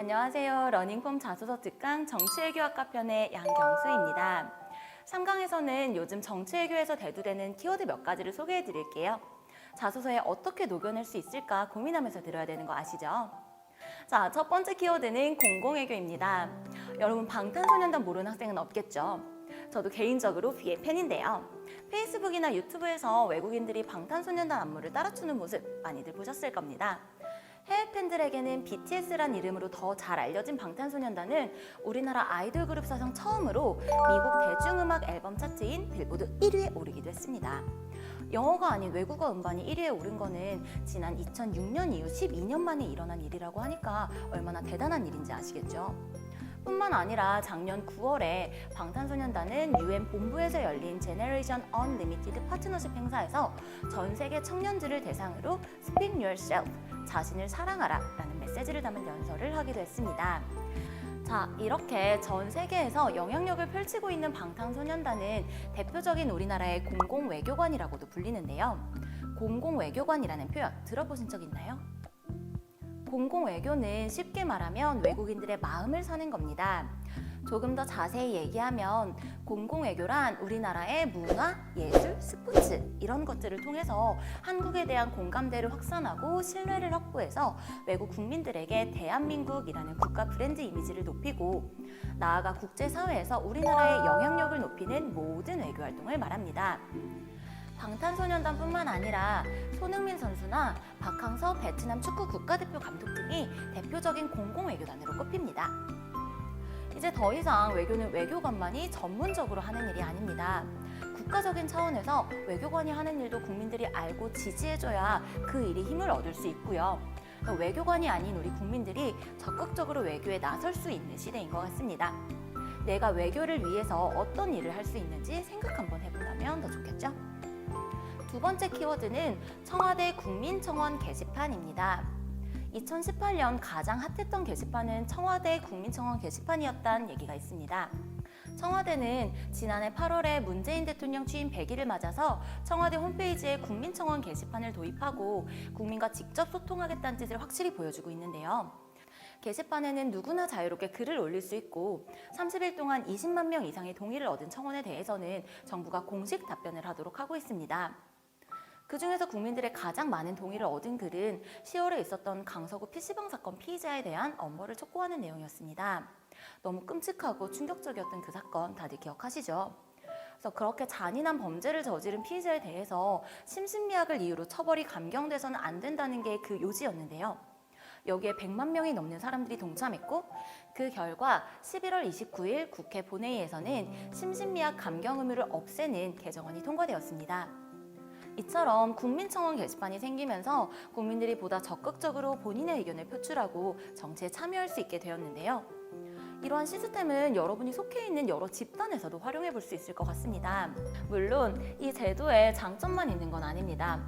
안녕하세요. 러닝폼 자소서 특강 정치외교학과 편의 양경수입니다. 3강에서는 요즘 정치외교에서 대두되는 키워드 몇 가지를 소개해 드릴게요. 자소서에 어떻게 녹여낼 수 있을까 고민하면서 들어야 되는 거 아시죠? 자, 첫 번째 키워드는 공공외교입니다. 여러분 방탄소년단 모르는 학생은 없겠죠? 저도 개인적으로 B의 팬인데요. 페이스북이나 유튜브에서 외국인들이 방탄소년단 안무를 따라추는 모습 많이들 보셨을 겁니다. 해외 팬들에게는 BTS란 이름으로 더 잘 알려진 방탄소년단은 우리나라 아이돌 그룹 사상 처음으로 미국 대중음악 앨범 차트인 빌보드 1위에 오르기도 했습니다. 영어가 아닌 외국어 음반이 1위에 오른 거는 지난 2006년 이후 12년 만에 일어난 일이라고 하니까 얼마나 대단한 일인지 아시겠죠? 뿐만 아니라 작년 9월에 방탄소년단은 UN 본부에서 열린 제너레이션 언리미티드 파트너십 행사에서 전 세계 청년들을 대상으로 Speak Yourself, 자신을 사랑하라 라는 메시지를 담은 연설을 하기도 했습니다. 자, 이렇게 전 세계에서 영향력을 펼치고 있는 방탄소년단은 대표적인 우리나라의 공공외교관이라고도 불리는데요. 공공외교관이라는 표현 들어보신 적 있나요? 공공외교는 쉽게 말하면 외국인들의 마음을 사는 겁니다. 조금 더 자세히 얘기하면 공공외교란 우리나라의 문화, 예술, 스포츠 이런 것들을 통해서 한국에 대한 공감대를 확산하고 신뢰를 확보해서 외국 국민들에게 대한민국이라는 국가 브랜드 이미지를 높이고 나아가 국제사회에서 우리나라의 영향력을 높이는 모든 외교 활동을 말합니다. 방탄소년단뿐만 아니라 손흥민 선수나 박항서 베트남 축구 국가대표 감독 등이 대표적인 공공외교단으로 꼽힙니다. 이제 더 이상 외교는 외교관만이 전문적으로 하는 일이 아닙니다. 국가적인 차원에서 외교관이 하는 일도 국민들이 알고 지지해줘야 그 일이 힘을 얻을 수 있고요. 외교관이 아닌 우리 국민들이 적극적으로 외교에 나설 수 있는 시대인 것 같습니다. 내가 외교를 위해서 어떤 일을 할 수 있는지 생각 한번 해본다면 더 좋겠죠? 두 번째 키워드는 청와대 국민청원 게시판입니다. 2018년 가장 핫했던 게시판은 청와대 국민청원 게시판이었다는 얘기가 있습니다. 청와대는 지난해 8월에 문재인 대통령 취임 100일을 맞아서 청와대 홈페이지에 국민청원 게시판을 도입하고 국민과 직접 소통하겠다는 뜻을 확실히 보여주고 있는데요. 게시판에는 누구나 자유롭게 글을 올릴 수 있고 30일 동안 20만 명 이상의 동의를 얻은 청원에 대해서는 정부가 공식 답변을 하도록 하고 있습니다. 그중에서 국민들의 가장 많은 동의를 얻은 글은 10월에 있었던 강서구 PC방 사건 피의자에 대한 엄벌을 촉구하는 내용이었습니다. 너무 끔찍하고 충격적이었던 그 사건 다들 기억하시죠? 그래서 그렇게 잔인한 범죄를 저지른 피의자에 대해서 심신미약을 이유로 처벌이 감경돼서는 안 된다는 게 그 요지였는데요. 여기에 100만 명이 넘는 사람들이 동참했고 그 결과 11월 29일 국회 본회의에서는 심신미약 감경 의무를 없애는 개정안이 통과되었습니다. 이처럼 국민청원 게시판이 생기면서 국민들이 보다 적극적으로 본인의 의견을 표출하고 정치에 참여할 수 있게 되었는데요. 이러한 시스템은 여러분이 속해 있는 여러 집단에서도 활용해 볼 수 있을 것 같습니다. 물론 이 제도에 장점만 있는 건 아닙니다.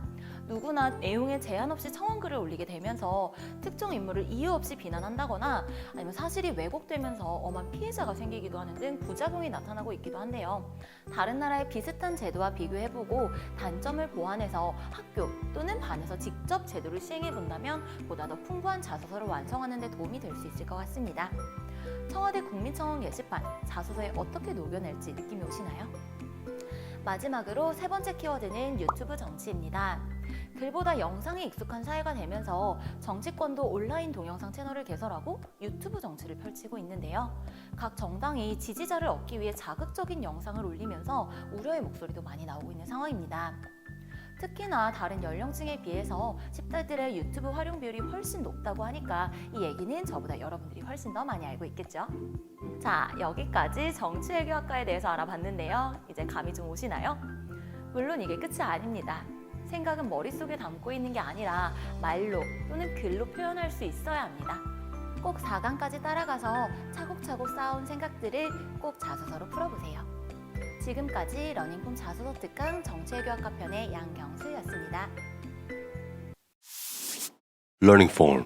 누구나 내용에 제한 없이 청원글을 올리게 되면서 특정 인물을 이유 없이 비난한다거나 아니면 사실이 왜곡되면서 엄한 피해자가 생기기도 하는 등 부작용이 나타나고 있기도 한데요. 다른 나라의 비슷한 제도와 비교해보고 단점을 보완해서 학교 또는 반에서 직접 제도를 시행해본다면 보다 더 풍부한 자소서를 완성하는 데 도움이 될 수 있을 것 같습니다. 청와대 국민청원 게시판, 자소서에 어떻게 녹여낼지 느낌이 오시나요? 마지막으로 세 번째 키워드는 유튜브 정치입니다. 글보다 영상에 익숙한 사회가 되면서 정치권도 온라인 동영상 채널을 개설하고 유튜브 정치를 펼치고 있는데요. 각 정당이 지지자를 얻기 위해 자극적인 영상을 올리면서 우려의 목소리도 많이 나오고 있는 상황입니다. 특히나 다른 연령층에 비해서 10대들의 유튜브 활용 비율이 훨씬 높다고 하니까 이 얘기는 저보다 여러분들이 훨씬 더 많이 알고 있겠죠? 자, 여기까지 정치외교학과에 대해서 알아봤는데요. 이제 감이 좀 오시나요? 물론 이게 끝이 아닙니다. 생각은 머릿속에 담고 있는 게 아니라 말로 또는 글로 표현할 수 있어야 합니다. 꼭 4강까지 따라가서 차곡차곡 쌓아온 생각들을 꼭 자소서로 풀어보세요. 지금까지 러닝폼 자소서 특강 정치외교학과 편의 양경수였습니다. Learning Form